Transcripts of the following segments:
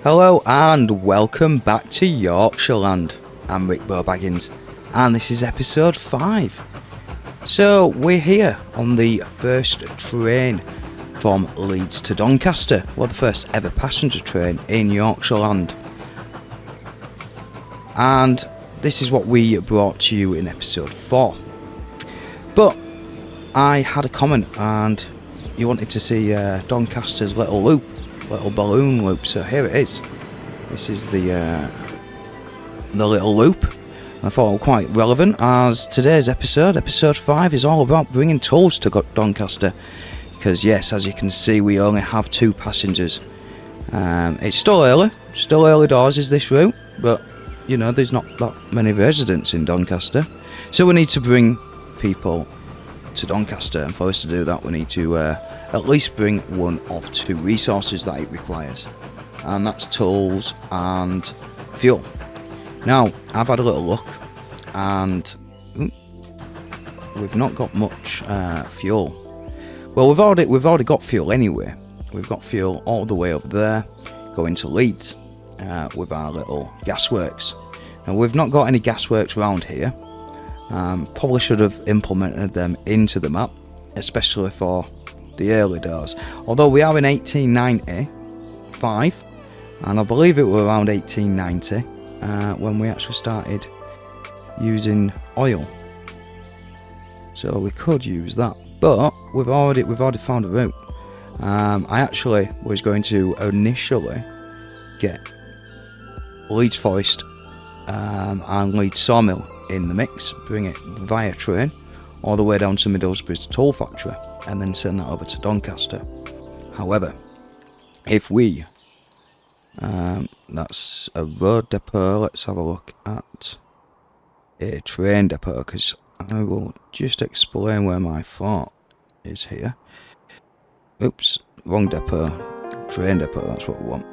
Hello and welcome back to Yorkshire land. I'm RickboBaggins and this is episode 5. So we're here on the first train from Leeds to Doncaster, well, the first ever passenger train in Yorkshire land. And this is what we brought to you in episode 4. But I had a comment and you wanted to see Doncaster's little balloon loop, so here it is. This is the little loop. I thought it was quite relevant as today's episode 5, is all about bringing tools to Doncaster. Because yes, as you can see, we only have 2 passengers. It's still early doors is this route, but you know, there's not that many residents in Doncaster. So we need to bring people to Doncaster, and for us to do that we need to at least bring one of 2 resources that it requires, and that's tools and fuel. Now I've had a little look and we've not got much fuel. Well, we've already got fuel anyway. We've got fuel all the way over there going to Leeds with our little gasworks. Now we've not got any gasworks around here. Probably should have implemented them into the map, especially for the early doors. Although we are in 1895, and I believe it was around 1890 when we actually started using oil. So we could use that, but we've already found a route. I actually was going to initially get Leeds Forest and Leeds Sawmill in the mix, bring it via train all the way down to Middlesbrough's tool factory, and then send that over to Doncaster. However, if we that's a road depot, let's have a look at a train depot, because I will just explain where my thought is here. Oops, wrong depot, train depot, that's what we want.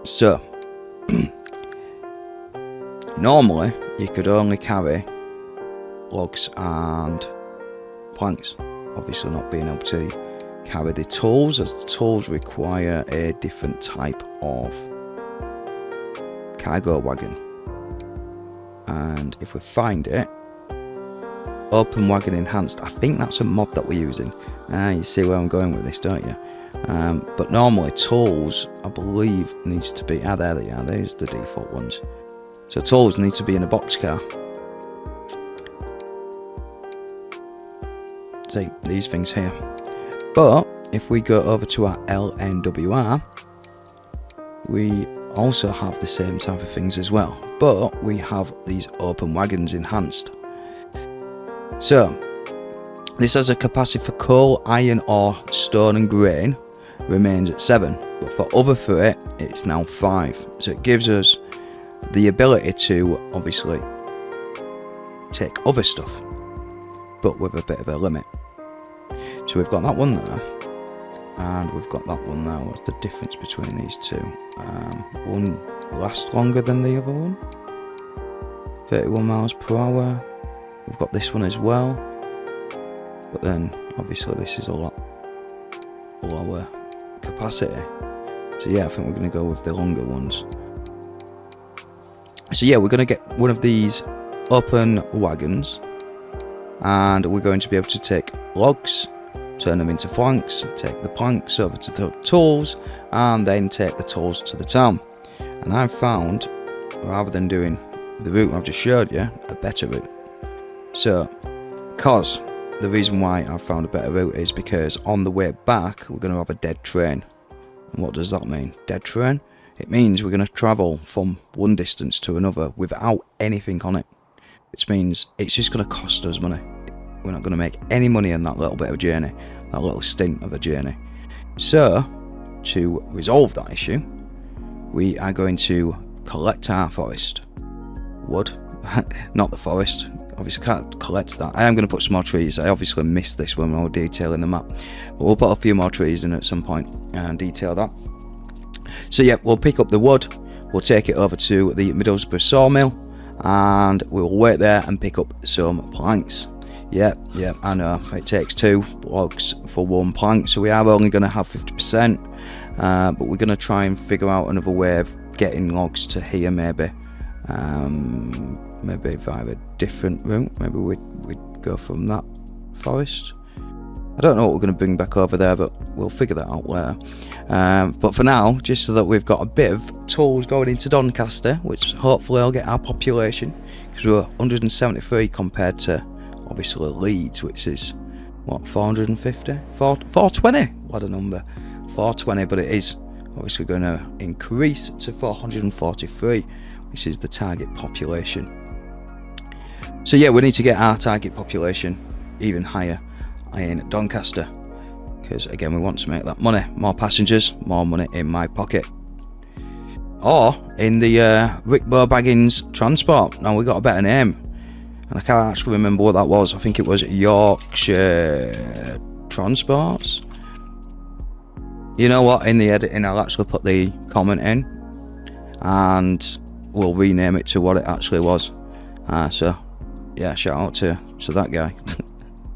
So normally you could only carry logs and planks, obviously not being able to carry the tools, as the tools require a different type of cargo wagon. And if we find it, open wagon enhanced, I think that's a mod that we're using. You see where I'm going with this, don't you? But normally tools, I believe, needs to be, there they are, there's the default ones. So tools need to be in a boxcar. See, these things here. But if we go over to our LNWR, we also have the same type of things as well, but we have these open wagons enhanced. So this has a capacity for coal, iron, ore, stone and grain remains at 7, but for other freight it's now 5. So it gives us the ability to obviously take other stuff, but with a bit of a limit. So we've got that one there, and we've got that one there. What's the difference between these two? One lasts longer than the other one, 31 miles per hour. We've got this one as well, but then obviously this is a lot lower capacity. So yeah, I think we're going to go with the longer ones. So yeah, we're going to get one of these open wagons, and we're going to be able to take logs, turn them into planks, take the planks over to the tools, and then take the tools to the town. And I've found, rather than doing the route I've just showed you, a better route. So, cause the reason why I've found a better route is because on the way back we're going to have a dead train. And what does that mean? Dead train? It means we're going to travel from one distance to another without anything on it, which means it's just going to cost us money. We're not going to make any money on that little bit of journey, that little stint of a journey. So, to resolve that issue, we are going to collect our forest. Wood, not the forest. Obviously can't collect that. I am going to put some more trees. I obviously missed this when we were detailing the map, but we'll put a few more trees in at some point and detail that. So yeah, we'll pick up the wood, we'll take it over to the Middlesbrough sawmill, and we'll wait there and pick up some planks. Yeah, I know, it takes 2 logs for 1 plank, so we are only going to have 50%. but we're going to try and figure out another way of getting logs to here, maybe. Maybe via a different route. Maybe we'd go from that forest. I don't know what we're going to bring back over there, but we'll figure that out later. But for now, just so that we've got a bit of tools going into Doncaster, which hopefully will get our population, because we're 173 compared to obviously Leeds, which is what, 450? 420? What a number. 420, but it is obviously going to increase to 443, which is the target population. So yeah, we need to get our target population even higher in Doncaster, because again, we want to make that money. More passengers, more money in my pocket, or in the RickboBaggins transport. Now we got a better name, and I can't actually remember what that was. I think it was Yorkshire Transports. You know what, in the editing I'll actually put the comment in and we'll rename it to what it actually was. So yeah, shout out to that guy.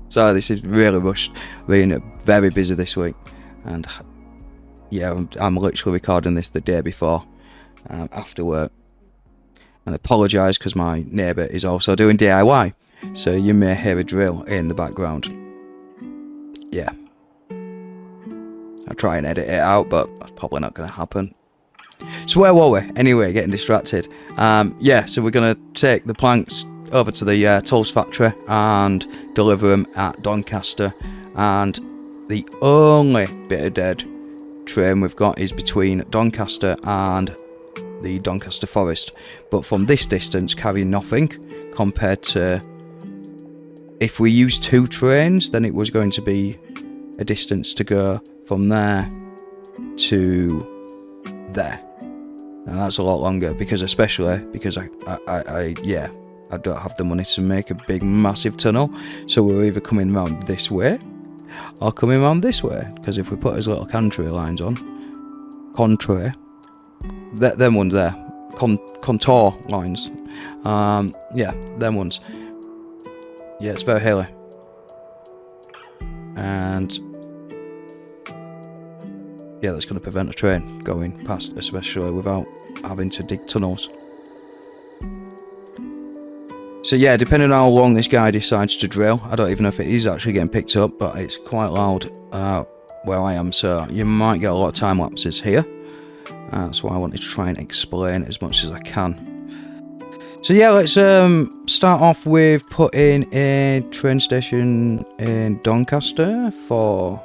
Sorry, this is really rushed. Being very busy this week, and yeah, I'm literally recording this the day before, after work. And I apologise because my neighbour is also doing DIY, so you may hear a drill in the background. Yeah, I'll try and edit it out, but that's probably not going to happen. So where were we? Anyway, getting distracted. Yeah, so we're going to take the planks over to the tools factory and deliver them at Doncaster, and the only bit of dead train we've got is between Doncaster and the Doncaster Forest, but from this distance carrying nothing compared to if we use 2 trains, then it was going to be a distance to go from there to there, and that's a lot longer, because especially because I don't have the money to make a big massive tunnel, so we're either coming around this way or coming around this way, because if we put his little contour lines on, them ones there, contour lines, yeah, them ones, yeah, it's very hilly, and yeah, that's going to prevent a train going past, especially without having to dig tunnels. So yeah, depending on how long this guy decides to drill, I don't even know if it is actually getting picked up, but it's quite loud where I am, so you might get a lot of time lapses here. That's why I wanted to try and explain as much as I can. So yeah, let's start off with putting a train station in Doncaster for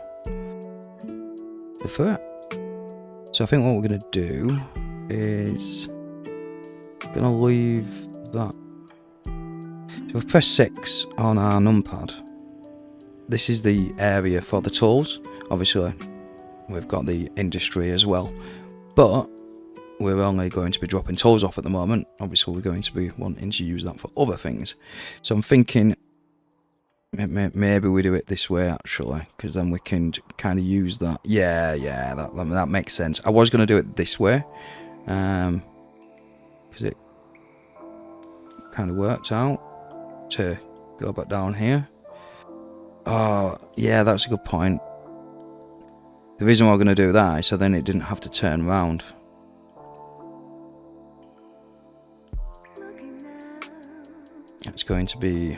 the fair. So I think what we're going to do is going to leave that. So we've pressed 6 on our numpad. This is the area for the tools. Obviously, we've got the industry as well, but we're only going to be dropping tools off at the moment. Obviously, we're going to be wanting to use that for other things. So I'm thinking maybe we do it this way, actually, because then we can kind of use that. Yeah, that makes sense. I was going to do it this way, because it kind of worked out to go back down here. Oh yeah, that's a good point. The reason why we're going to do that is so then it didn't have to turn round. It's going to be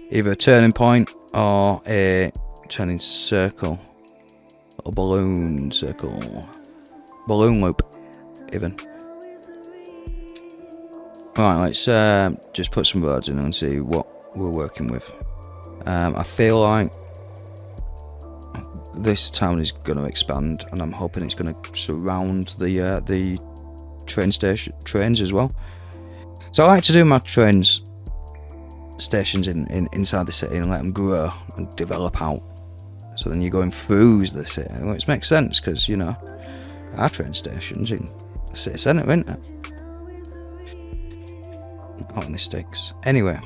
either a turning point or a turning circle, a balloon circle, balloon loop even. Right, let's just put some roads in and see what we're working with. I feel like this town is going to expand, and I'm hoping it's going to surround the trains as well. So I like to do my trains stations inside the city and let them grow and develop out. So then you're going through the city, which makes sense because, you know, our train station's in the city centre, isn't it? Out in the sticks. Anyway,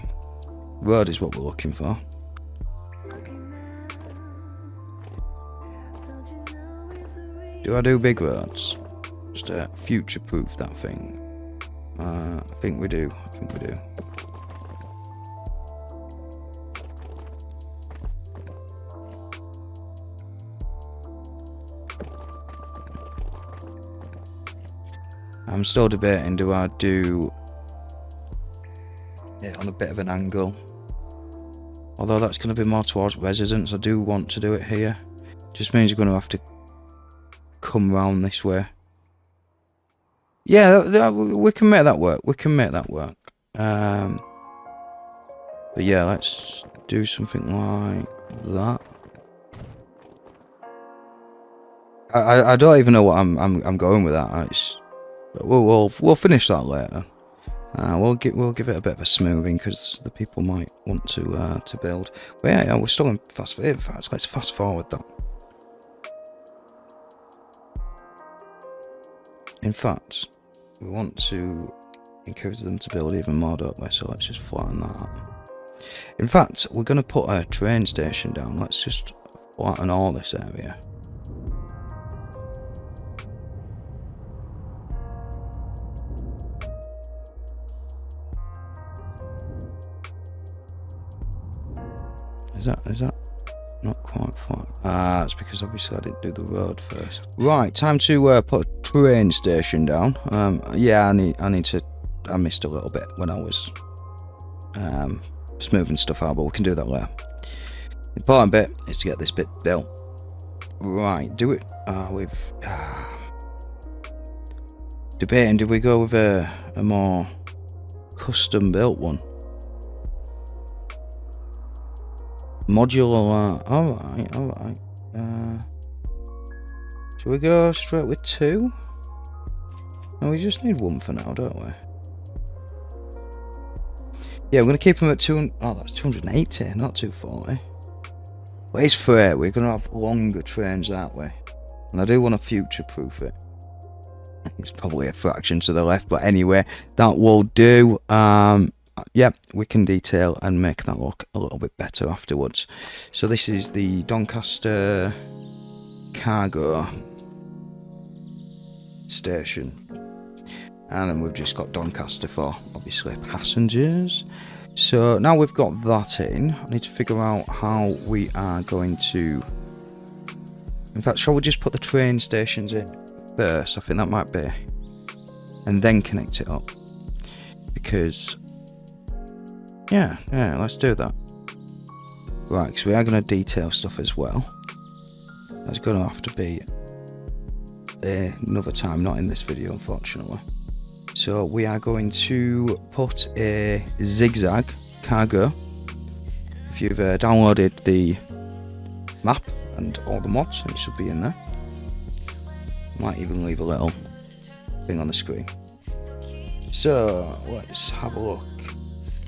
road is what we're looking for. Do I do big roads? Just to future-proof that thing. I think we do. I'm still debating, do I do it on a bit of an angle? Although that's going to be more towards residents, I do want to do it here. Just means you're going to have to come round this way. Yeah, we can make that work. We can make that work. But yeah, let's do something like that. I don't even know what I'm going with that. We'll finish that later. We'll give it a bit of a smoothing because the people might want to build. But yeah, we're still in fast. In fact, let's fast forward that. In fact, we want to encourage them to build even more, don't we? So let's just flatten that up. In fact, we're going to put a train station down. Let's just flatten all this area. Is that not quite flat? It's because obviously I didn't do the road first. Right, time to put a train station down. Yeah, I need to. I missed a little bit when I was smoothing stuff out, but we can do that later. The important bit is to get this bit built. Right, do it with debating. Do we go with a more custom built one? Modular. Alright. Should we go straight with 2? No, we just need 1 for now, don't we? Yeah, we're going to keep them at 200. Oh, that's 280, not 240. But it's fair. We're going to have longer trains that way. And I do want to future-proof it. It's probably a fraction to the left, but anyway, that will do. Yeah, we can detail and make that look a little bit better afterwards. So this is the Doncaster cargo station. And then we've just got Doncaster for, obviously, passengers. So now we've got that in, I need to figure out how we are going to... In fact, shall we just put the train stations in first? I think that might be. And then connect it up. Because... Yeah, let's do that. Right, because we are going to detail stuff as well. That's going to have to be another time, not in this video, unfortunately. So we are going to put a zigzag cargo. If you've downloaded the map and all the mods, it should be in there. Might even leave a little thing on the screen. So let's have a look.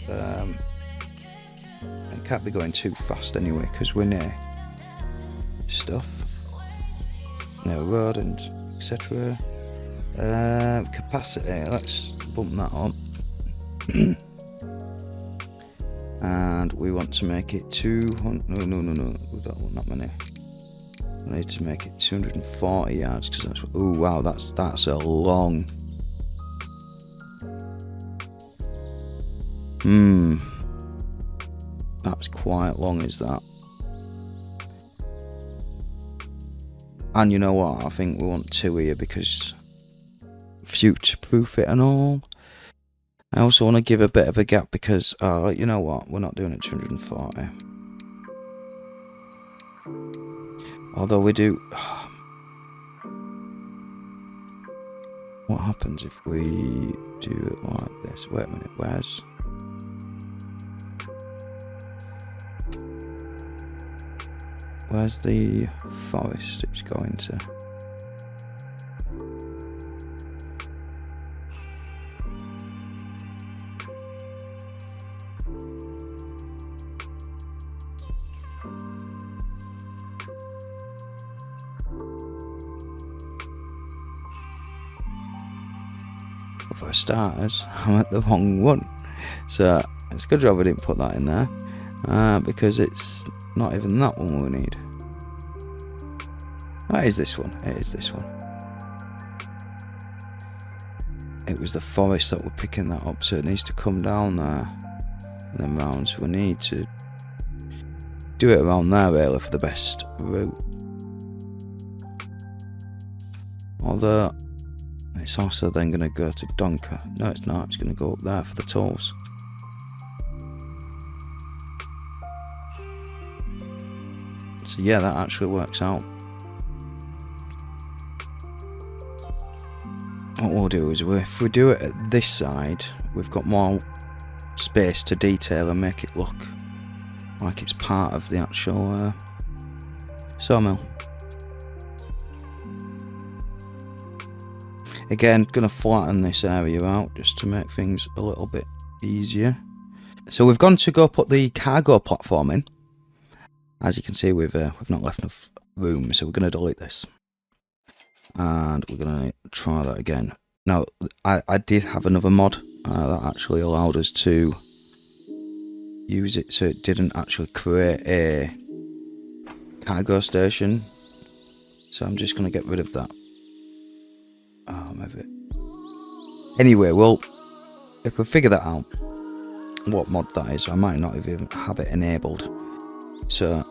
It can't be going too fast anyway because we're near stuff, near road and etc. Capacity, let's bump that up. And we want to make it 200. No, we don't want that many. We need to make it 240 yards because that's. Oh wow, that's a long. That's quite long, is that? And you know what? I think we want 2 here because future-proof it and all. I also want to give a bit of a gap because, you know what? We're not doing it 240. Although we do... What happens if we do it like this? Wait a minute, Where's the forest it's going to? For starters, I'm at the wrong one. So it's a good job I didn't put that in there. Because it's not even that one we need. It is this one. It is this one. It was the forest that were picking that up, so it needs to come down there and then round. So we need to do it around there really for the best route. Although It's also then going to go to Doncaster. No, it's not. It's going to go up there for the tools. So yeah, that actually works out. What we'll do is, if we do it at this side, we've got more space to detail and make it look like it's part of the actual sawmill. Again, going to flatten this area out just to make things a little bit easier. So we've gone to go put the cargo platform in. As you can see, we've not left enough room, so we're going to delete this. And we're going to try that again. Now, I did have another mod that actually allowed us to use it, so it didn't actually create a cargo station. So I'm just going to get rid of that. Maybe. Anyway, well, if we figure that out, what mod that is, I might not even have it enabled. So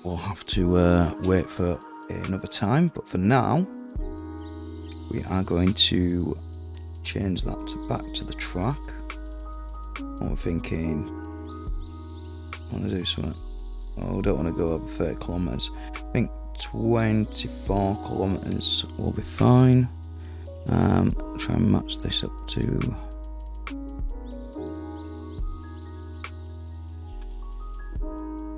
we'll have to wait for another time. But for now, we are going to change that to back to the track. And we're thinking, I want to do something. Oh, we don't want to go over 30 kilometres. I think 24 kilometres will be fine. Try and match this up to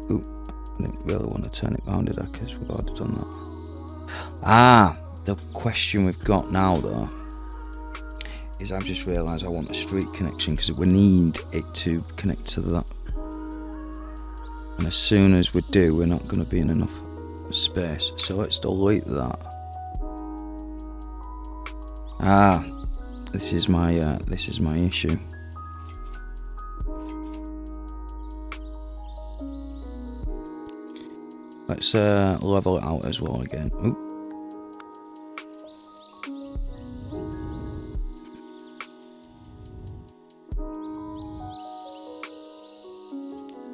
I didn't really want to turn it round, did I? Because we've already done that. The question we've got now though is I've just realised I want a street connection because we need it to connect to that. And as soon as we do, we're not going to be in enough space. So let's delete that. This is my issue. Let's level it out as well again. Ooh.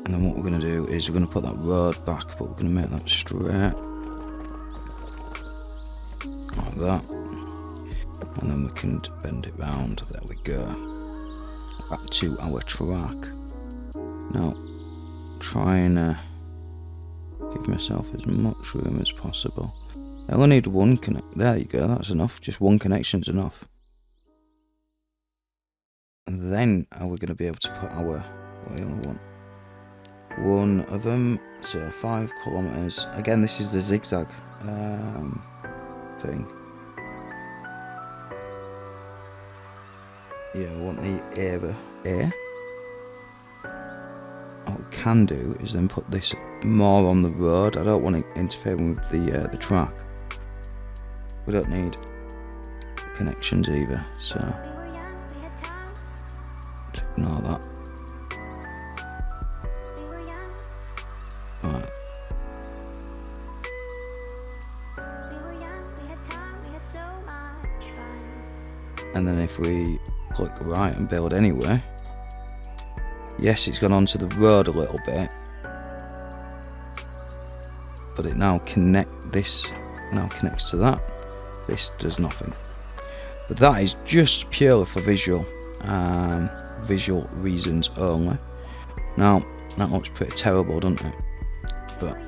And then what we're going to do is we're going to put that road back, but we're going to make that straight. Like that. And then we can bend it round. There we go. Back to our track. Now, try and give myself as much room as possible. I only need one connect. There you go, that's enough. Just one connection's enough. And then are we going to be able to put our... What do we want? One of them. So 5 kilometres. Again, this is the zigzag thing. Yeah, I want the A. What we can do is then put this more on the road. I don't want it interfering with the track. We don't need connections either, so just ignore that. Right. And then if we click right and build anyway, yes, it's gone onto the road a little bit, but it now connects to that. This does nothing, but that is just purely for visual reasons only. Now that looks pretty terrible, doesn't it? But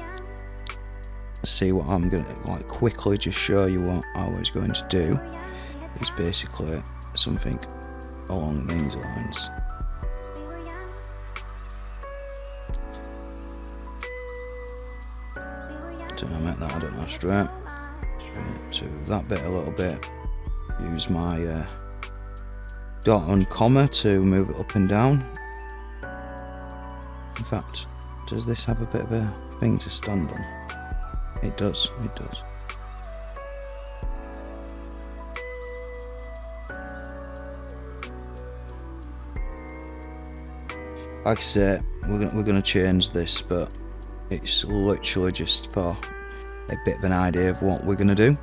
let's see what I'm gonna quickly just show you. What I was going to do is basically something along these lines. So I make that, I don't know, straight. Bring it to that bit a little bit. Use my dot and comma to move it up and down. In fact, does this have a bit of a thing to stand on? It does, it does. Like I say, we're gonna change this, but it's literally just for a bit of an idea of what we're gonna do.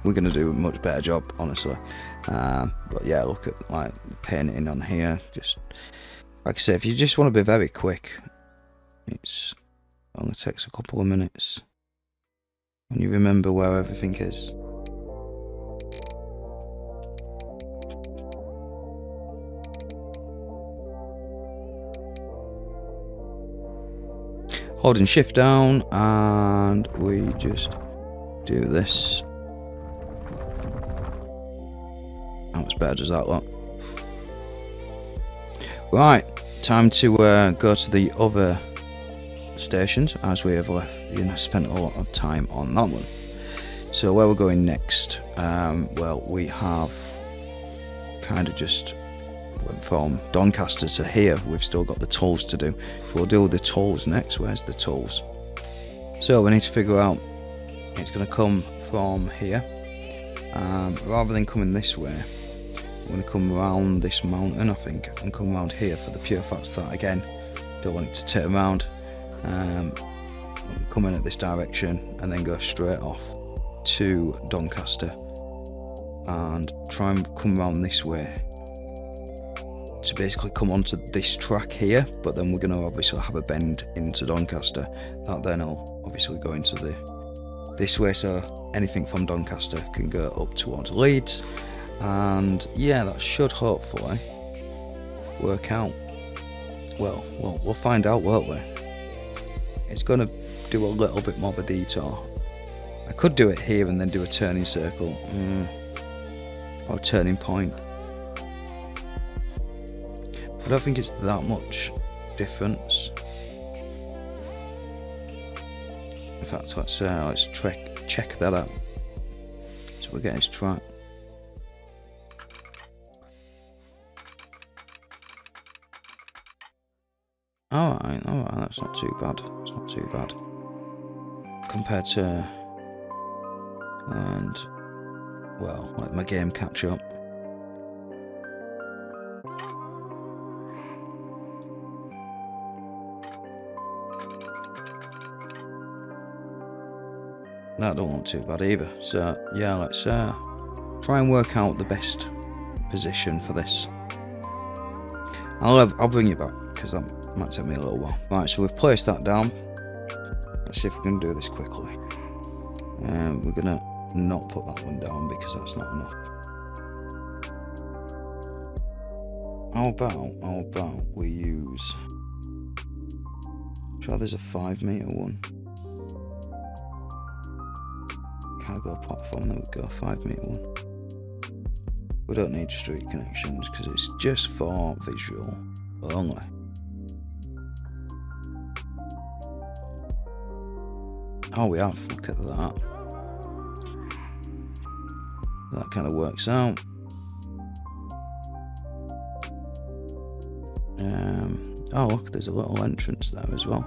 We're gonna do a much better job, honestly. But yeah, look at like the painting on here. Just like I say, if you just want to be very quick, it's only takes a couple of minutes when you remember where everything is. holding shift down, and we just do this. How much better does that look? Right, time to go to the other stations, as we have spent a lot of time on that one. So where we're going next, well, we have kind of just went from Doncaster to here. We've still got the tolls to do, so we'll deal with the tolls next. Where's the tolls? So we need to figure out, it's going to come from here, rather than coming this way. I'm going to come around this mountain, I think, and come around here for the pure fact that, again, don't want it to turn around. Come in at this direction and then go straight off to Doncaster and try and come around this way to basically come onto this track here, but then we're going to obviously have a bend into Doncaster. That then will obviously go into this way, so anything from Doncaster can go up towards Leeds, and yeah, that should hopefully work out. Well, we'll find out, won't we? It's going to do a little bit more of a detour. I could do it here and then do a turning circle, or a turning point. I don't think it's that much difference. In fact, let's check that out. So we're getting his track. Alright, that's not too bad. It's not too bad. Compared to, and, well, let my game catch up. That don't look too bad either. So, yeah, let's try and work out the best position for this. I'll bring you back, because that might take me a little while. Right, so we've placed that down. Let's see if we can do this quickly. We're gonna not put that one down because that's not enough. How about we use, try there's a 5 meter one. Cargo platform, there we go, 5 meter one. We don't need street connections because it's just for visual only. Oh, we have, look at that. That kind of works out. Oh look, there's a little entrance there as well.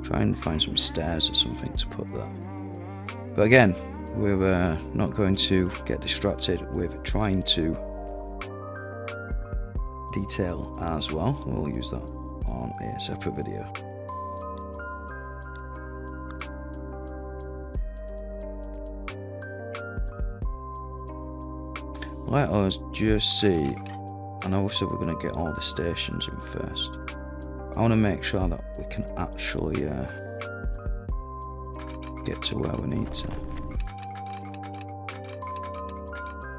Try and find some stairs or something to put there. But again, we're not going to get distracted with trying to detail as well. We'll use that on a separate video. Let us just see, and obviously we're going to get all the stations in first. I want to make sure that we can actually get to where we need to.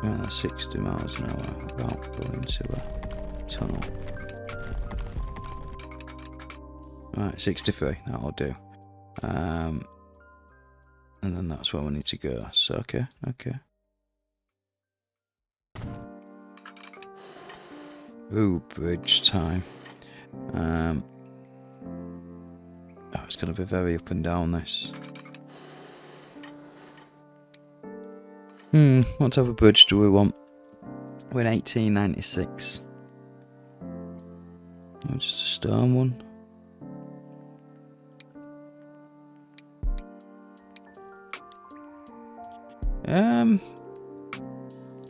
Yeah, that's 60 miles an hour, about going into a tunnel. Right, 63, that'll do. And then that's where we need to go, so okay. Ooh, bridge time. Oh, it's going to be very up and down, this. What type of bridge do we want? We're in 1896. Oh, just a stone one.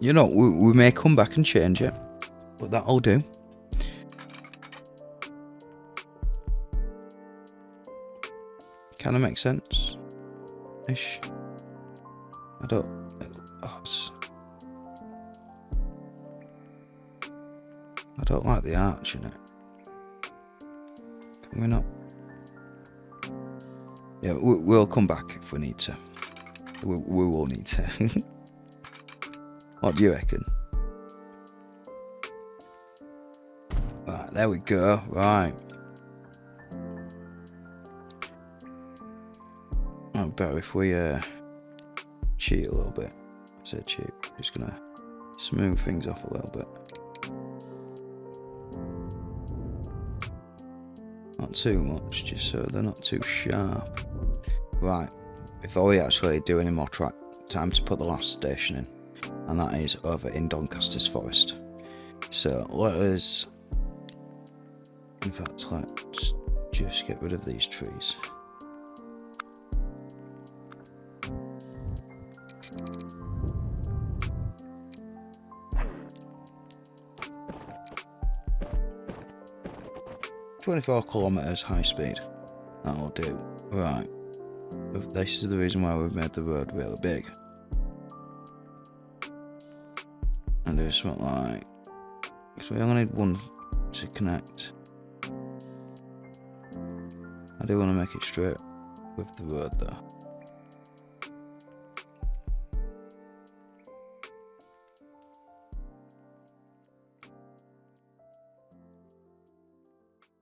You know, we may come back and change it, but that'll do. Kind of makes sense ish. I don't like the arch in it. Can we not? Yeah, we'll come back if we need to. We will need to. What do you reckon? Right, there we go. Right. I better if we cheat a little bit. I say cheat. Just gonna smooth things off a little bit. Not too much, just so they're not too sharp. Right, before we actually do any more track, time to put the last station in, and that is over in Doncaster's forest. So let us, in fact, let's just get rid of these trees. "24 kilometers high speed. That'll do." Right. This is the reason why we've made the road really big. And do something like, because we only need one to connect. I do want to make it straight with the road though.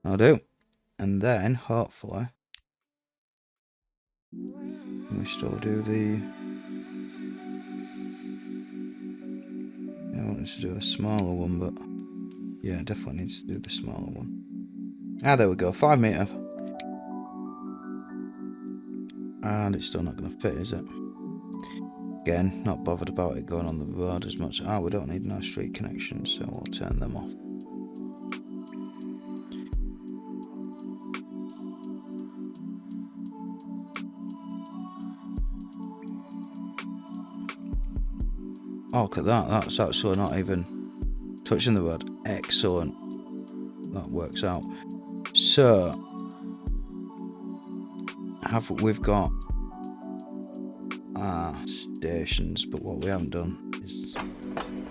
I'll do. And then, hopefully, we still do the... I want us to do the smaller one, but... yeah, definitely needs to do the smaller one. Ah, there we go, 5 metre. And it's still not going to fit, is it? Again, not bothered about it going on the road as much. Ah, we don't need no street connections, so we'll turn them off. Oh, look at that. That's actually not even touching the road. Excellent. That works out. So, we've got our stations, but what we haven't done is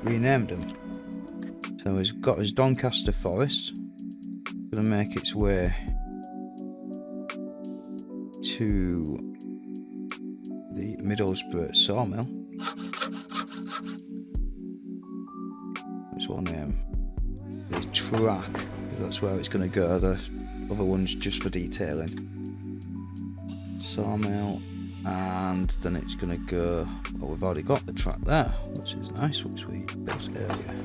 renamed them. So we've got his Doncaster Forest. Gonna make its way to the Middlesbrough Sawmill. Which we'll name the track, because that's where it's going to go. The other one's just for detailing. Sawmill, and then it's going to go. Well, we've already got the track there, which is nice, which we built earlier.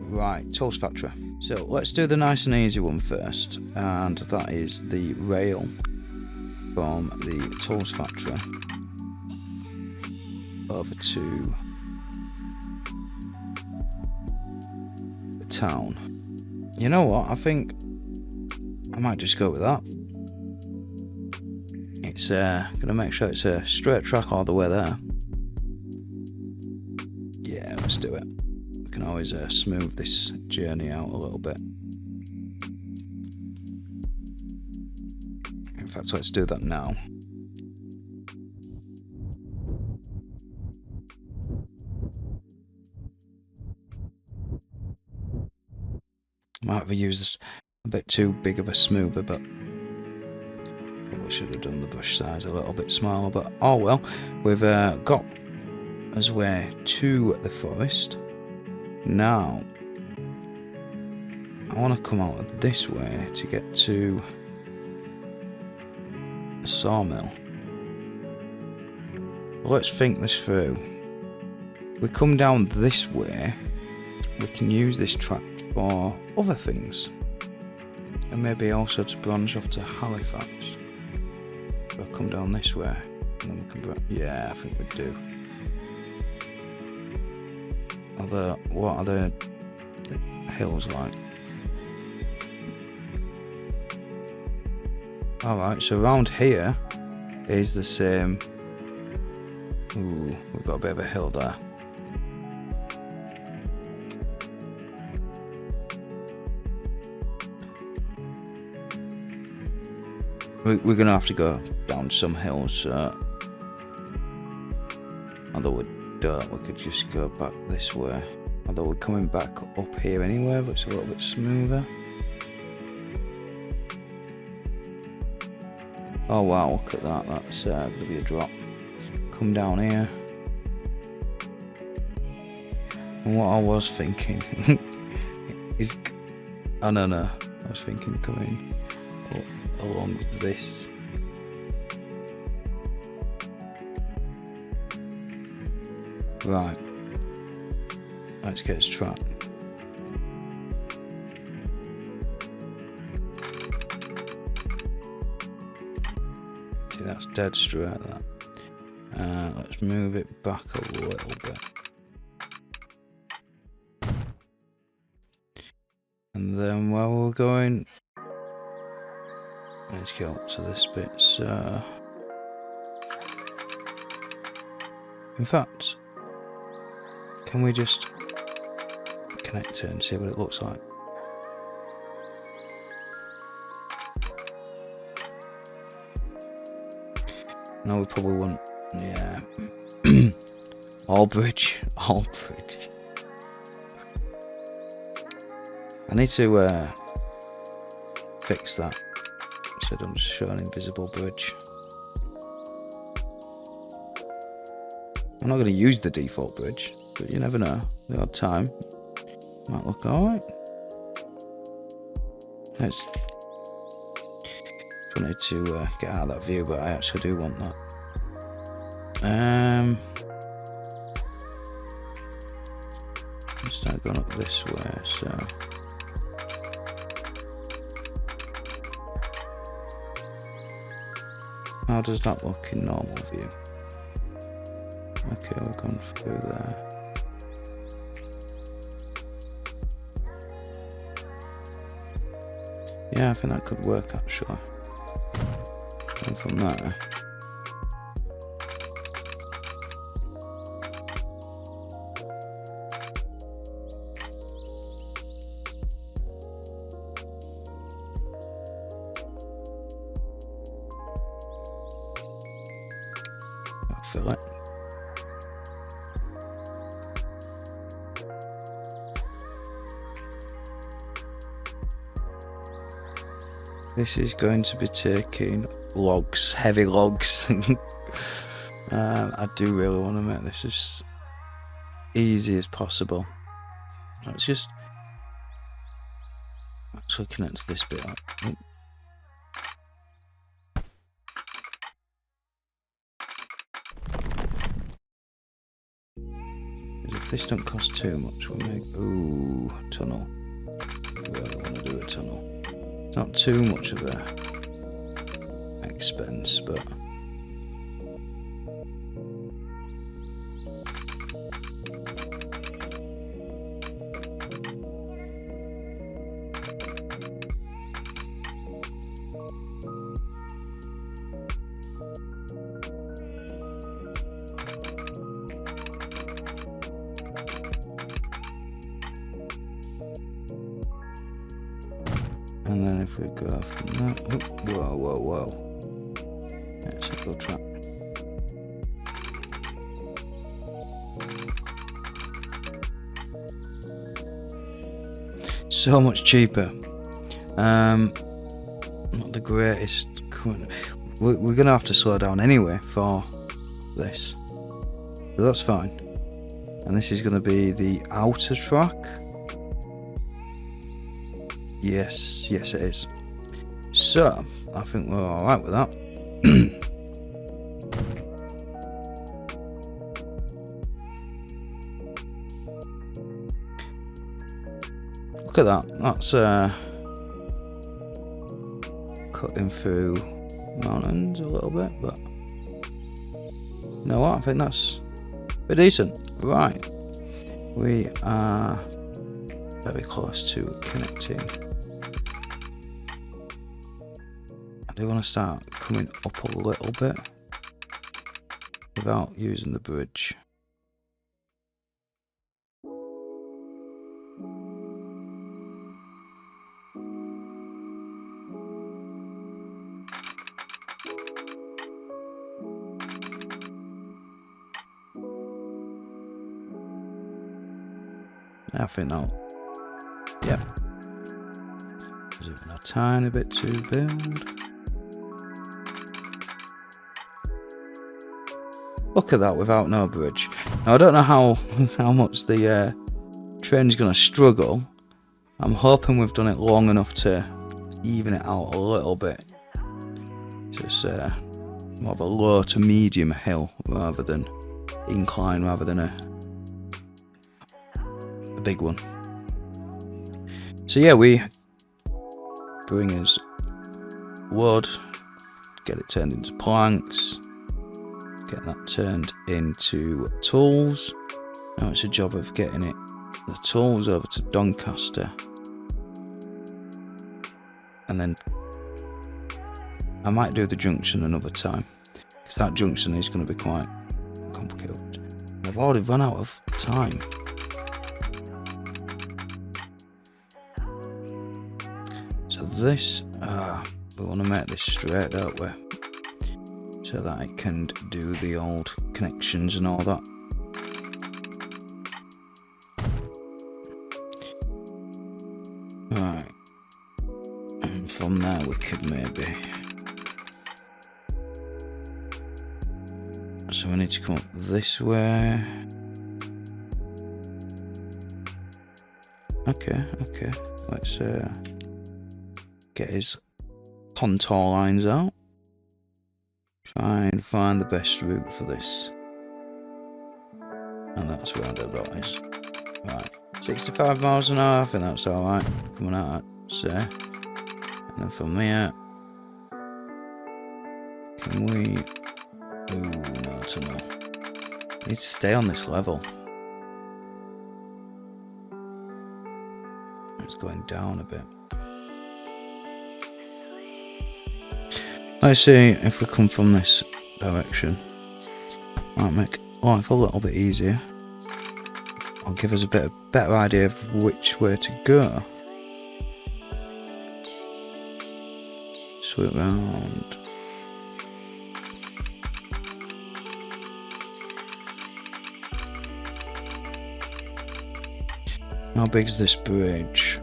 Right, tools factory. So let's do the nice and easy one first, and that is the rail from the tools factory over to the town. You know what? I think I might just go with that. It's gonna make sure it's a straight track all the way there. Yeah, let's do it. We can always smooth this journey out a little bit. In fact, let's do that now. Might have used a bit too big of a smoother, but probably should have done the brush size a little bit smaller, but oh well. We've got us way to the forest. Now, I want to come out of this way to get to the sawmill. Let's think this through. We come down this way, we can use this track for other things, and maybe also to branch off to Halifax. We'll come down this way, and then we can yeah, I think we do. What are the hills like? Alright, so around here is the same. Ooh, we've got a bit of a hill there. We're going to have to go down some hills, although we don't, we could just go back this way. Although we're coming back up here anyway, but it's a little bit smoother. Oh wow, look at that, that's going to be a drop. Come down here. And what I was thinking is... oh no, I was thinking coming up along this. Right. Let's get his track. See, that's dead straight, that. Let's move it back a little bit. And then while we're going, let's get up to this bit. So, in fact, can we just connect it and see what it looks like? No, we probably won't. Yeah. All bridge. I need to fix that so I don't just show an invisible bridge. I'm not going to use the default bridge, but you never know. The odd time might look alright. Just wanted to get out of that view, but I actually do want that. Start going up this way, so how does that look in normal view? Okay, we've gone through there. Yeah, I think that could work actually. And from there, I'll fill it. This is going to be taking logs, heavy logs. I do really want to make this as easy as possible. Let's just actually connect this bit up. Oh. If this don't cost too much, we'll make tunnel. We really want to do a tunnel. It's not too much of a expense, but and then if we go from that, whoa. That's a little trap. So much cheaper. Not the greatest. We're gonna have to slow down anyway for this, but that's fine. And this is gonna be the outer track. Yes, it is. So, I think we're alright with that. Look at that. That's cutting through mountains a little bit, but you know what? I think that's pretty decent. Right. We are very close to connecting. I do want to start coming up a little bit without using the bridge. I think that'll, yep. Zoom in a tiny bit to build. Look at that without no bridge. Now I don't know how much the train's gonna struggle I'm hoping we've done it long enough to even it out a little bit. Just more of a low to medium hill rather than incline, rather than a big one. So yeah, we bring us wood, get it turned into planks, get that turned into tools. Now it's a job of getting the tools over to Doncaster, and then I might do the junction another time, because that junction is going to be quite complicated. I've already run out of time. So this, we want to make this straight, don't we? So that I can do the old connections and all that. Right. And from there we could maybe... So we need to come up this way. Okay. Let's get his contour lines out. Try and find the best route for this. And that's where the dot is. Right. 65 miles an hour, I think that's alright. Coming out, say. And then from here, can we... Ooh, no tunnel. I need to stay on this level. It's going down a bit. Let's see if we come from this direction. Might make life a little bit easier. I'll give us a better idea of which way to go. Swing round. How big's this bridge?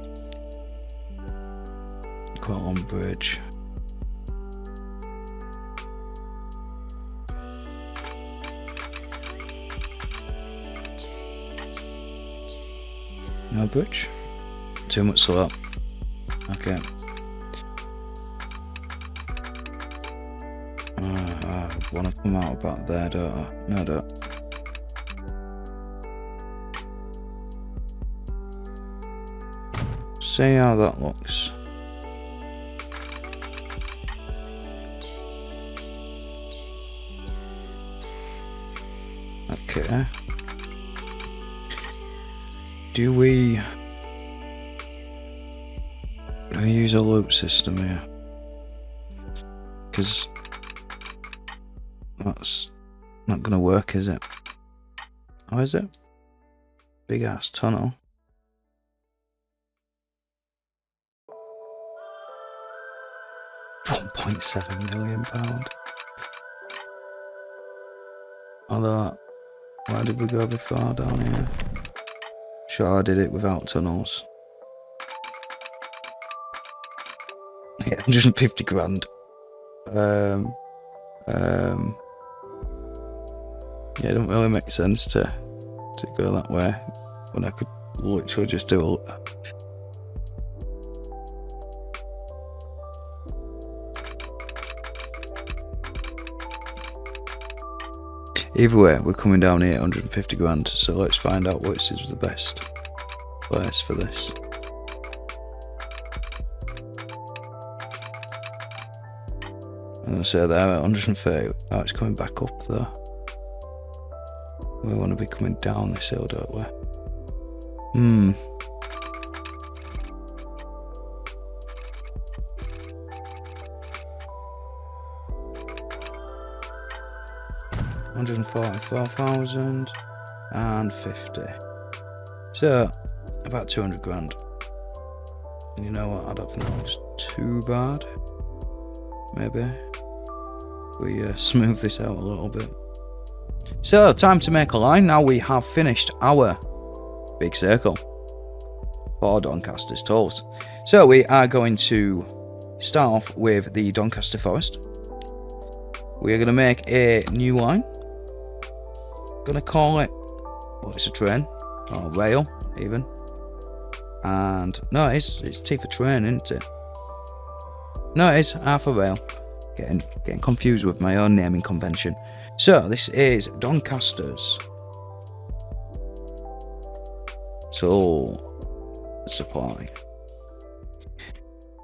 Quite a long bridge. No bridge? Too much slope. Okay. I want to come out about there, don't I? No, I don't. See how that looks. Okay. Do we use a loop system here? Because that's not going to work, is it? Oh, is it? Big ass tunnel. £1.7 million. Although, why did we go before down here? Sure, I did it without tunnels. Yeah, 150 grand. Yeah, it don't really make sense to go that way when I could literally just do a... Either way, we're coming down here 150 grand, so let's find out which is the best place for this. I'm going to say there at 130. Oh, it's coming back up though. We want to be coming down this hill, don't we? £144,050. So, about 200 grand. And you know what? I don't think that looks too bad. Maybe we smooth this out a little bit. So, time to make a line. Now we have finished our big circle for Doncaster's tolls. So we are going to start off with the Doncaster Forest. We are going to make a new line. Going to call it, well, it's a train or rail even. And no, it's T for train, isn't it? No, it is half a rail. Getting confused with my own naming convention. So this is Doncaster's tool supply.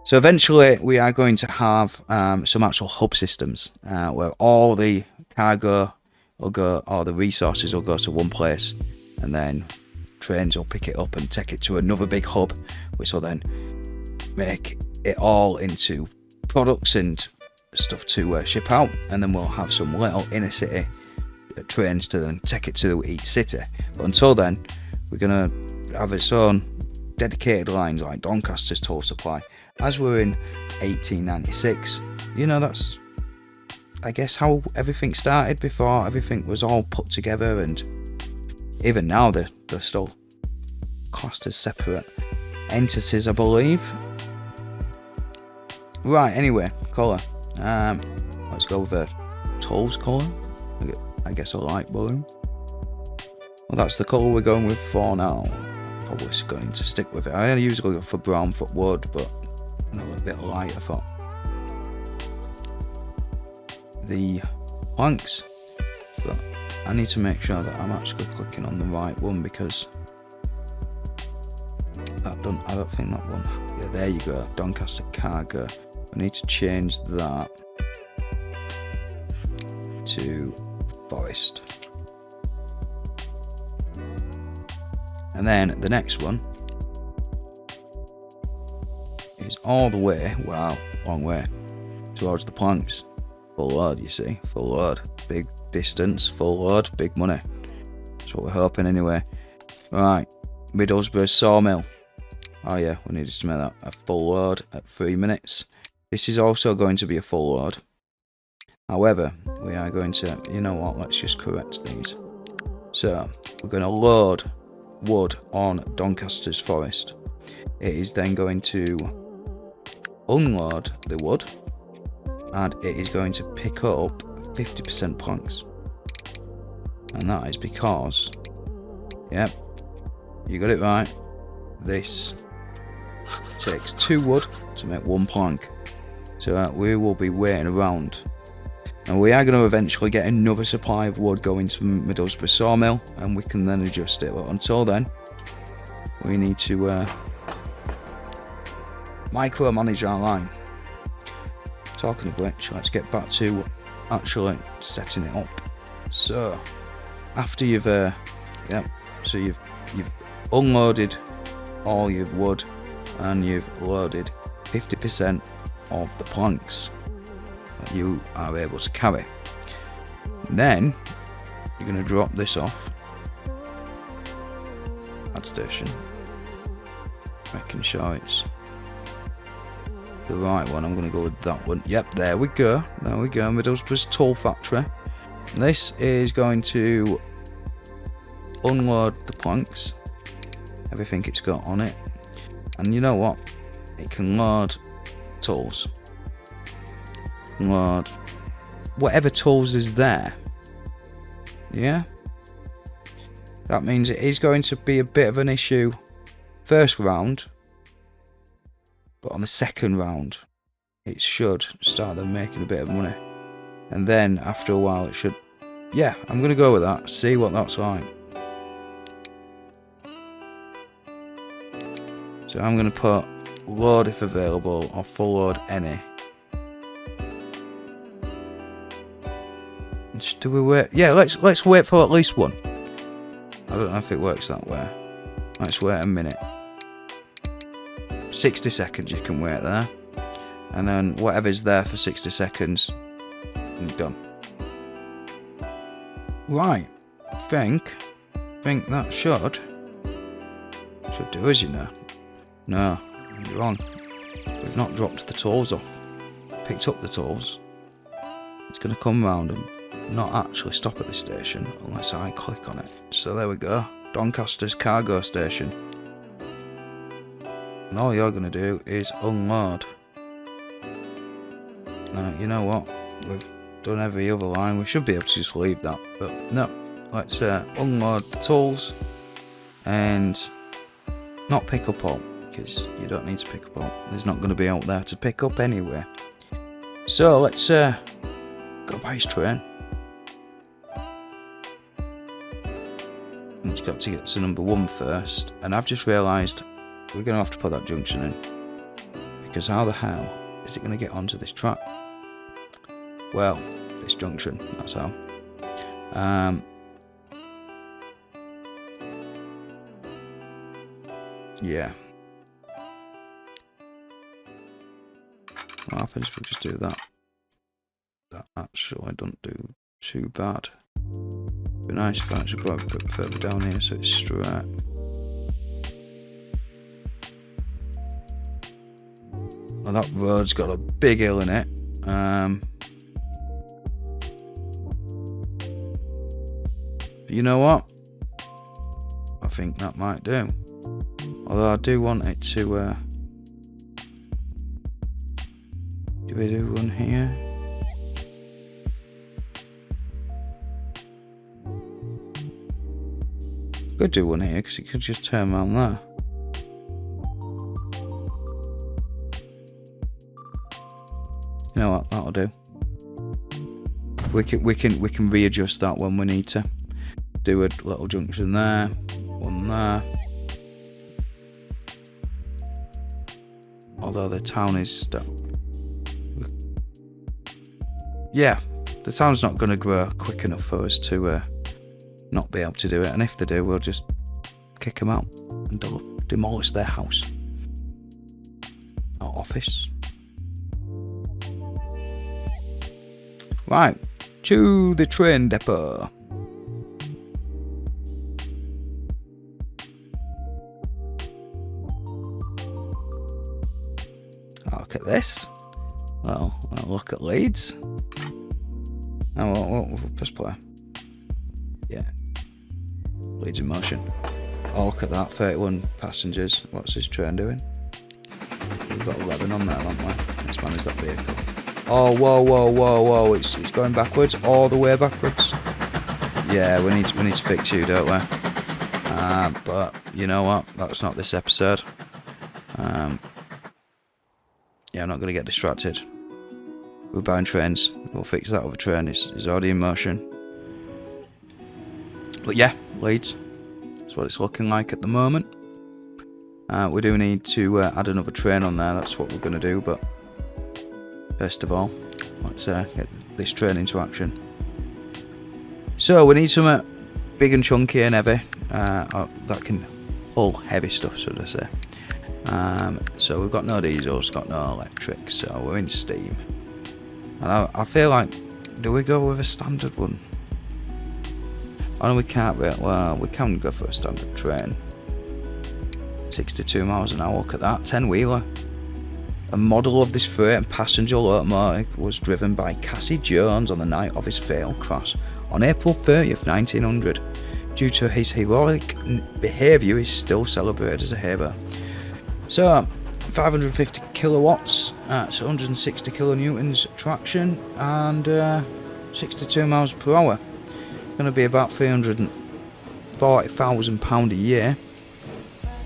So eventually we are going to have some actual hub systems where all the cargo will go, or the resources will go to one place, and then trains will pick it up and take it to another big hub, which will then make it all into products and stuff to ship out, and then we'll have some little inner city trains to then take it to each city. But until then, we're gonna have its own dedicated lines like Doncaster's toll supply. As we're in 1896, you know, that's, I guess, how everything started before everything was all put together, and even now they're still classed as separate entities, I believe. Right, anyway, colour. Let's go with a tolls colour. I guess a light blue. Well, that's the colour we're going with for now. Probably going to stick with it. I usually go for brown for wood, but a little bit lighter for the planks. But I need to make sure that I'm actually clicking on the right one, because I don't think that one. Yeah, there you go. Doncaster cargo. I need to change that to forest. And then the next one is all the way, wow, long way, towards the planks. Full load, you see, full load. Big distance, full load, big money. That's what we're hoping anyway. Right, Middlesbrough sawmill. Oh yeah, we needed to make that a full load at 3 minutes. This is also going to be a full load. However, we are going to, you know what, let's just correct these. So, we're going to load wood on Doncaster's forest. It is then going to unload the wood, and it is going to pick up 50% planks. And that is because, yep, you got it right, this takes 2 wood to make 1 plank. So we will be waiting around, and we are going to eventually get another supply of wood going to Middlesbrough sawmill, and we can then adjust it. But until then, we need to micromanage our line. Talking of which, let's get back to actually setting it up. So after you've so you've unloaded all your wood and you've loaded 50% of the planks that you are able to carry. And then you're going to drop this off at station, making sure it's the right one. I'm going to go with that one. Yep, there we go. Middlesbrough's tool factory. This is going to unload the planks, everything it's got on it, and you know what, it can load tools, load whatever tools is there. Yeah, that means it is going to be a bit of an issue first round, but on the second round it should start them making a bit of money, and then after a while it should, yeah, I'm gonna go with that, see what that's like. So I'm gonna put load if available, or full load any. Do we wait? Yeah, let's wait for at least one. I don't know if it works that way. Let's wait a minute. 60 seconds you can wait there, and then whatever's there for 60 seconds, and you're done. Right, I think that should do us, you know. No, you're wrong. We've not dropped the tools off. Picked up the tools. It's going to come round and not actually stop at the station unless I click on it. So there we go. Doncaster's cargo station. And all you're going to do is unload. Now, you know what? We've done every other line. We should be able to just leave that. But no, let's unload the tools and Not pick up all, because you don't need to pick up all. There's not going to be out there to pick up anyway. So let's go by his train. It's got to get to number 1 first, and I've just realised we're going to have to put that junction in, because how the hell is it going to get onto this track? Well, this junction, that's how. Yeah. What happens if we just do that? That actually don't do too bad. Be nice if I actually put it a bit further down here so it's straight. Well, that road's got a big hill in it. But you know what? I think that might do. Although I do want it to. Do we do one here? Could do one here because it could just turn around there. You know what? That'll do. We can readjust that when we need to. Do a little junction there, one there. Although the town is yeah, the town's not going to grow quick enough for us to not be able to do it, and if they do, we'll just kick them out and demolish their house, our office. Right, to the train depot. Look at this. Well, look at Leeds. Oh, we'll press play. Yeah. Leeds in motion. Oh, look at that. 31 passengers. What's this train doing? We've got 11 on there, haven't we? Let's manage that vehicle. Oh, whoa. It's going backwards. All the way backwards. Yeah, we need to fix you, don't we? But you know what? That's not this episode. Yeah, I'm not going to get distracted. We're buying trains. We'll fix that other train. It's already in motion. But yeah, Leeds. That's what it's looking like at the moment. We do need to add another train on there. That's what we're going to do. But first of all, let's get this train into action. So we need something big and chunky and heavy. That can pull heavy stuff, should I say. So we've got no diesels, got no electric, so we're in steam. And I feel like, do we go with a standard one? Oh no, we can't. Well, we can go for a standard train. 62 miles an hour, look at that, 10-wheeler. A model of this freight and passenger locomotive was driven by Cassie Jones on the night of his fatal crash on April 30th, 1900. Due to his heroic behaviour, he's still celebrated as a hero. So, 550 kilowatts, that's 160 kilonewtons traction, and 62 miles per hour. Going to be about £340,000 a year,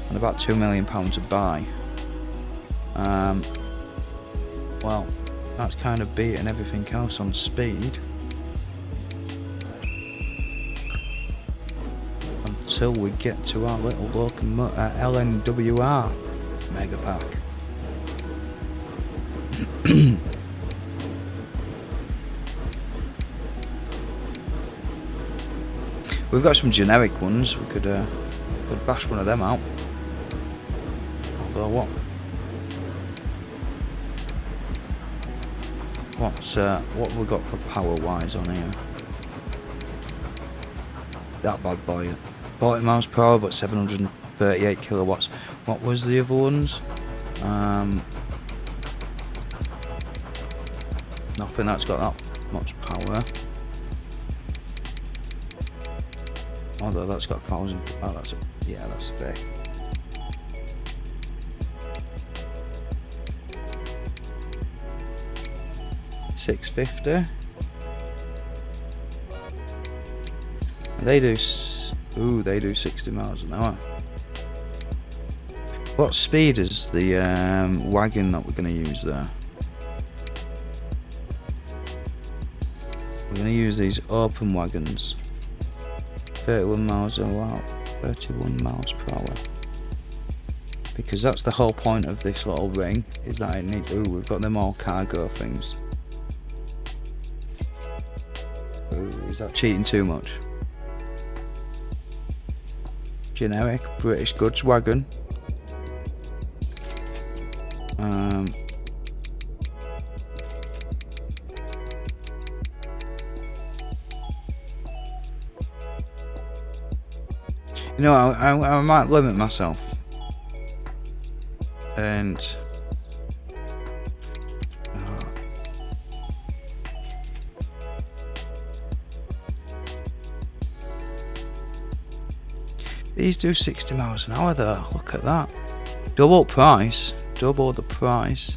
and about £2 million to buy. Well, that's kind of beating everything else on speed. Until we get to our little LNWR mega pack. We've got some generic ones. We could bash one of them out. Although what have we got for power wise on here? That bad boy, 40 miles per hour, but 738 kilowatts. What was the other ones? Nothing that's got that much power. Although that's got 1,000. Oh, that's it. Yeah, that's big. $650. They do 60 miles an hour. What speed is the wagon that we're going to use there? We're going to use these open wagons. 31 miles an hour, 31 miles per hour. Because that's the whole point of this little ring, is that it needs. Ooh, we've got them all cargo things. Ooh, is that cheating too much? Generic British goods wagon. You know, I might limit myself. And these do 60 miles an hour though. Look at that. Double price. Double the price.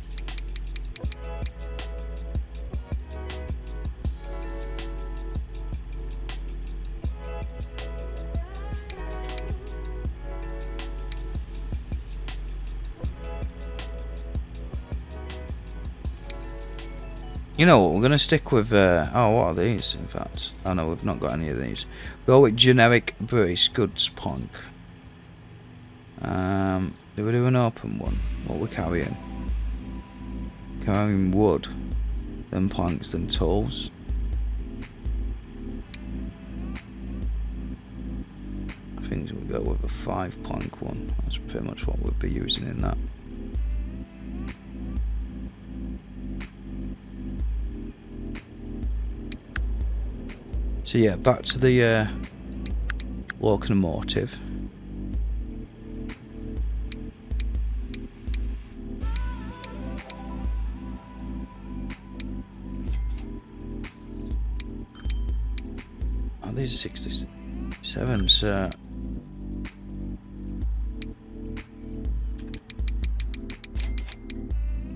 You know what, we're going to stick with, oh, what are these, in fact? Oh no, we've not got any of these. Go with generic British goods plank. Do we do an open one? What we're carrying? Carrying wood, then planks, then tools. I think we'll go with a 5 plank one. That's pretty much what we'll be using in that. So yeah, back to the locomotive. Oh, these are 67, so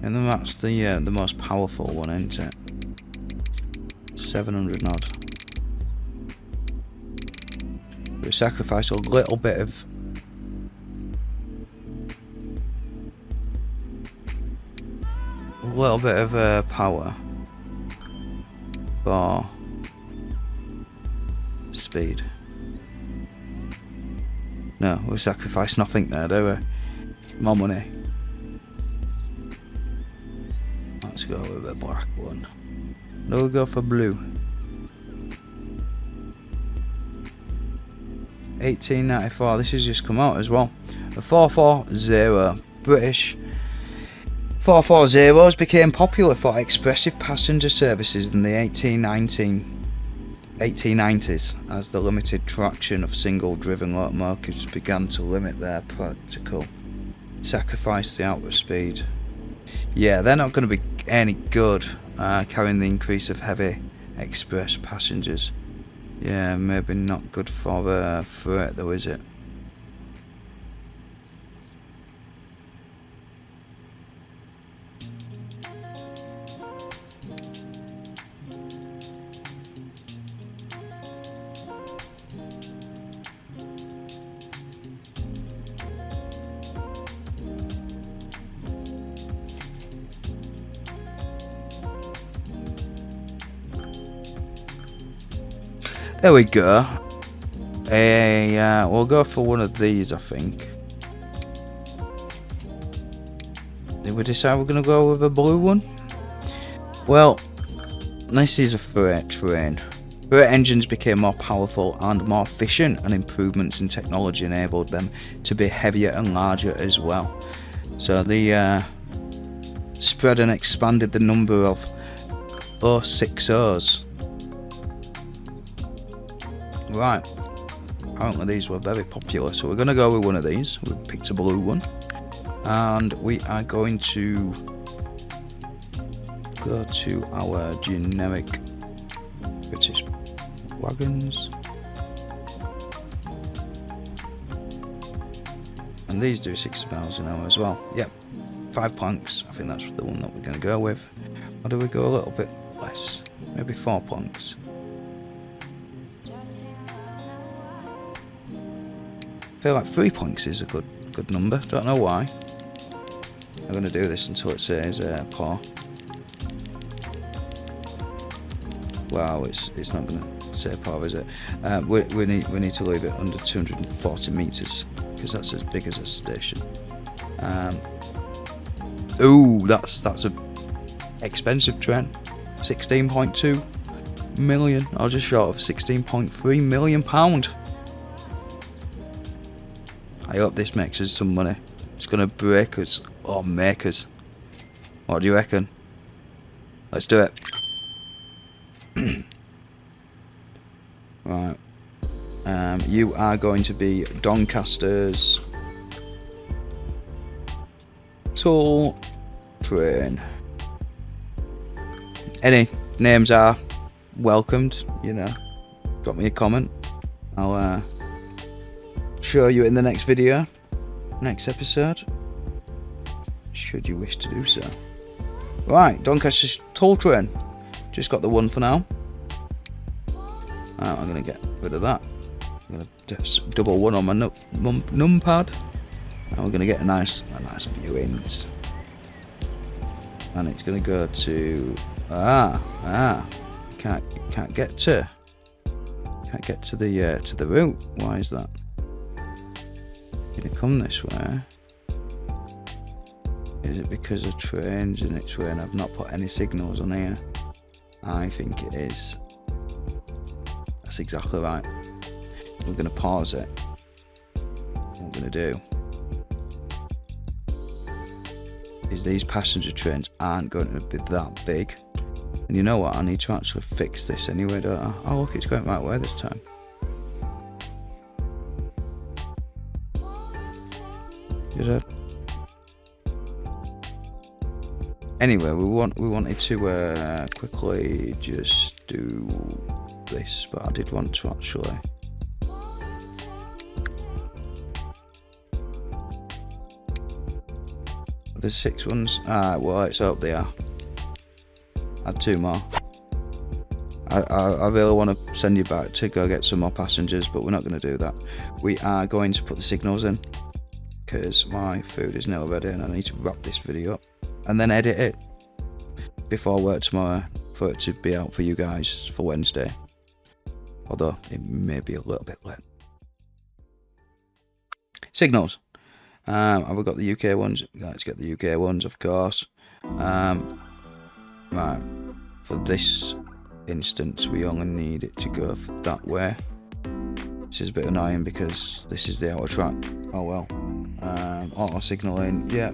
and then that's the most powerful one, isn't it? 700 odd. We sacrifice a little bit of power for speed. No, we sacrifice nothing there, do we? More money. Let's go with a black one. No, we'll go for blue. 1894. This has just come out as well. The 440 British 440s became popular for expressive passenger services in the 1890s as the limited traction of single-driven locomotives began to limit their practical sacrifice the outward speed. Yeah, they're not going to be any good carrying the increase of heavy express passengers. Yeah, maybe not good for freight though, is it? There we go. We'll go for one of these, I think. Did we decide we're going to go with a blue one? Well, this is a freight train. Freight engines became more powerful and more efficient, and improvements in technology enabled them to be heavier and larger as well. So they spread and expanded the number of 060s. Right, apparently these were very popular, so we're going to go with one of these. We picked a blue one, and we are going to go to our generic British wagons, and these do 60 miles an hour as well. Yep, 5 planks. I think that's the one that we're going to go with. Or do we go a little bit less? Maybe 4 planks. I feel like 3 planks is a good good number. Don't know why. I'm going to do this until it says par. Wow, it's not going to say par, is it? We need to leave it under 240 meters because that's as big as a station. Ooh, that's a expensive train. 16.2 million, or just short of 16.3 million pound. I hope this makes us some money. It's gonna break us or make us. What do you reckon? Let's do it. Right. You are going to be Doncaster's toll train. Any names are welcomed, you know. Drop me a comment. I'll show you in the next video, next episode, should you wish to do so. Right, Doncaster's toll train. Just got the one for now. I'm gonna get rid of that. I'm gonna just double one on my numpad, and we're gonna get a nice view in. And it's gonna go to can't get to the route. Why is that? Gonna come this way. Is it because of trains in its way and I've not put any signals on here? I think it is. That's exactly right. We're gonna pause it. What we're gonna do is these passenger trains aren't going to be that big. And you know what? I need to actually fix this anyway, don't I? Oh look, it's going the right way this time. Anyway, we wanted to quickly just do this, but I did want to actually there's 6 ones. Well, let's hope they are. Add 2 more. I really want to send you back to go get some more passengers, but we're not going to do that. We are going to put the signals in because my food is now ready and I need to wrap this video up and then edit it before work tomorrow for it to be out for you guys for Wednesday. Although it may be a little bit late. Signals. Have we got the UK ones? Let's get the UK ones, of course. Right. For this instance, we only need it to go that way. This is a bit annoying because this is the outer track. Oh well. Auto signalling, yeah.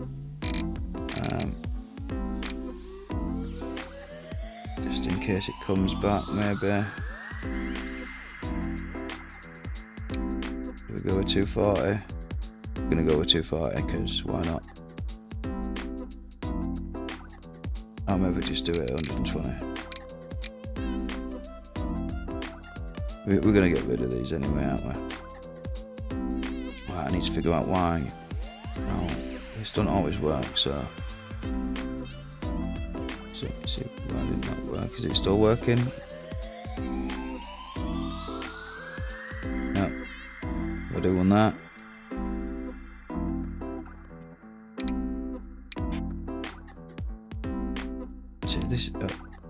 Just in case it comes back, maybe. Do we go with 240? I'm gonna go with 240 because why not? I'll maybe just do it at 120. We're gonna get rid of these anyway, aren't we? Right, I need to figure out why. No, this doesn't always work, so. See why didn't that work? Is it still working? No. We're doing that. See this.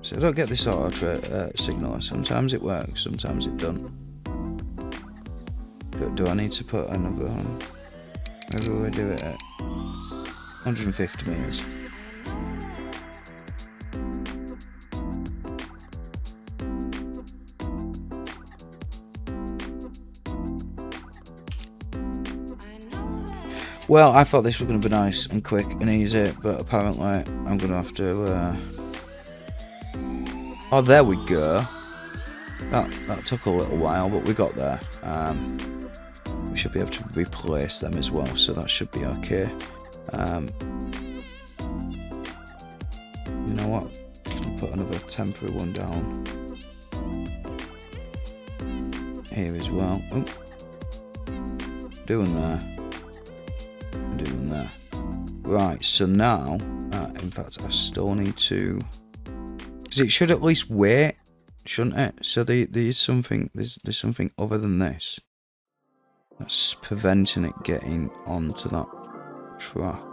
So I don't get this auto signal. Sometimes it works, sometimes it doesn't. Do I need to put another one? Maybe we'll do it at 150 meters. Well, I thought this was going to be nice and quick and easy, but apparently I'm going to have to... Oh, there we go. That took a little while, but we got there. We should be able to replace them as well, so that should be okay. You know what? I'll put another temporary one down here as well. Oh. Doing there. Doing there. Right, so now, in fact, I still need to... Because it should at least wait, shouldn't it? So there's something other than this. That's preventing it getting onto that track.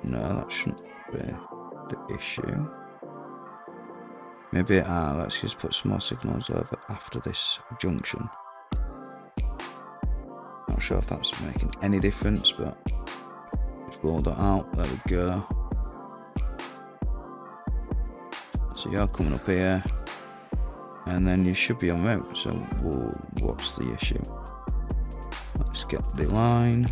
No, that shouldn't be the issue. Maybe, let's just put some more signals over after this junction. Not sure if that's making any difference, but just roll that out. There we go. So you're coming up here, and then you should be en route. So what's the issue? Let's get the line.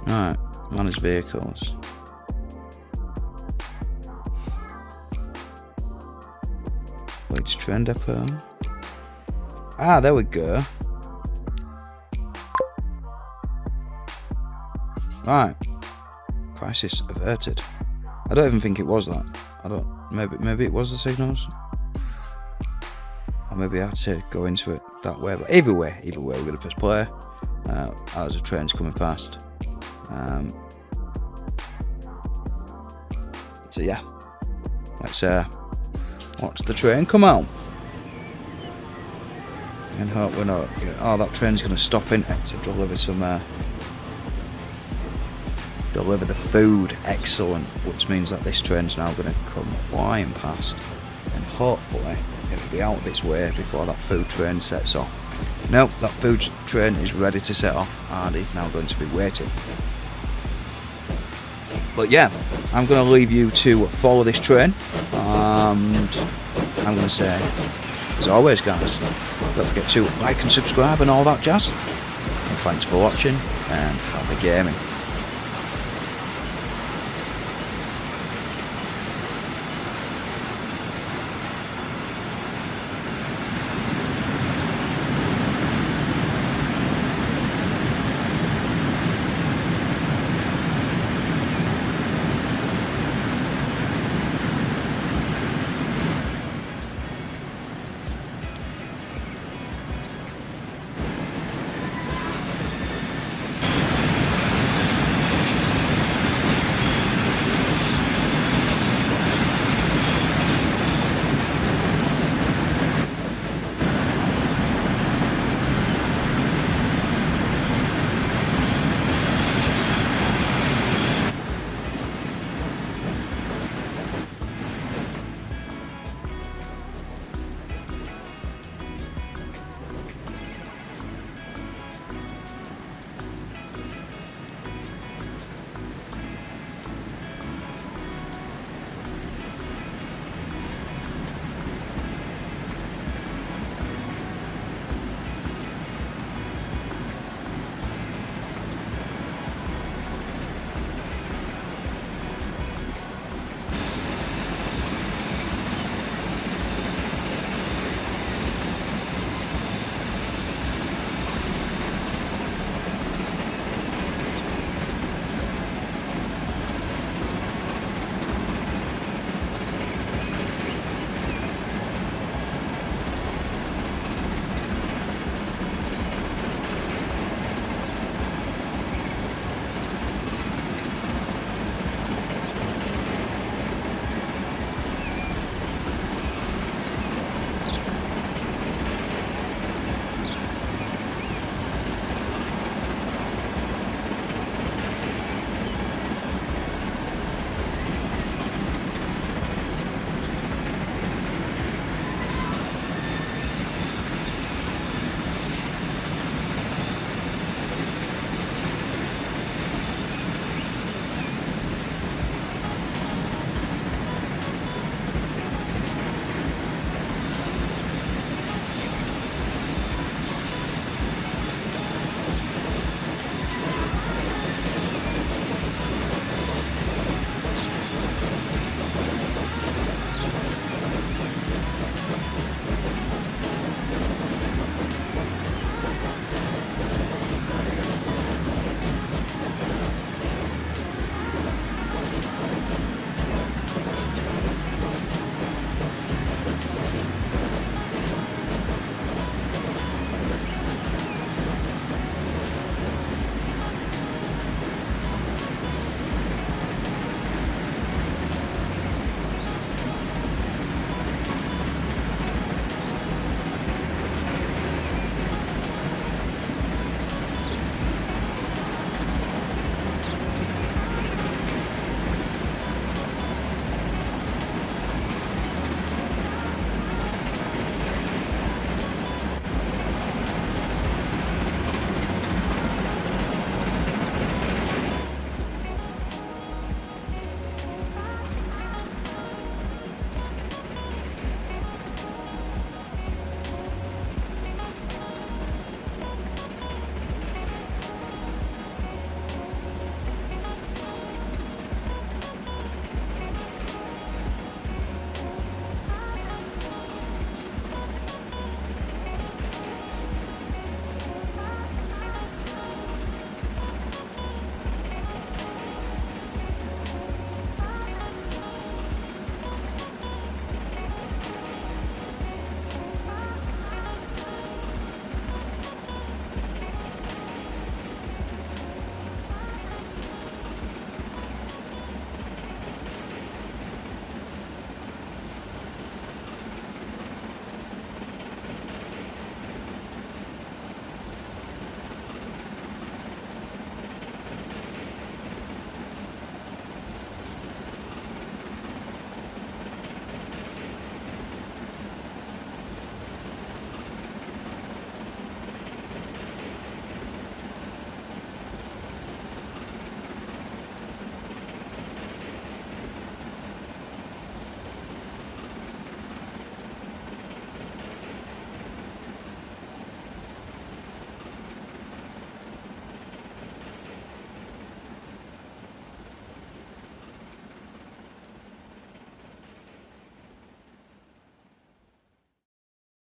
Alright, manage vehicles. Wait, train depot. Ah, there we go. Right. Crisis averted. I don't even think it was that. Maybe it was the signals. Or maybe I had to go into it that way. But either way, we're going to press play. As a train's coming past. So yeah. Let's watch the train come out. And hope we're not. Oh, that train's going to stop in to deliver some. Deliver the food. Excellent. Which means that this train's now going to come flying past, and hopefully it'll be out of its way before that food train sets off. Nope, that food train is ready to set off, and it's now going to be waiting. But yeah, I'm going to leave you to follow this train, and I'm going to say, as always, guys, don't forget to like and subscribe and all that jazz. And thanks for watching, and happy gaming.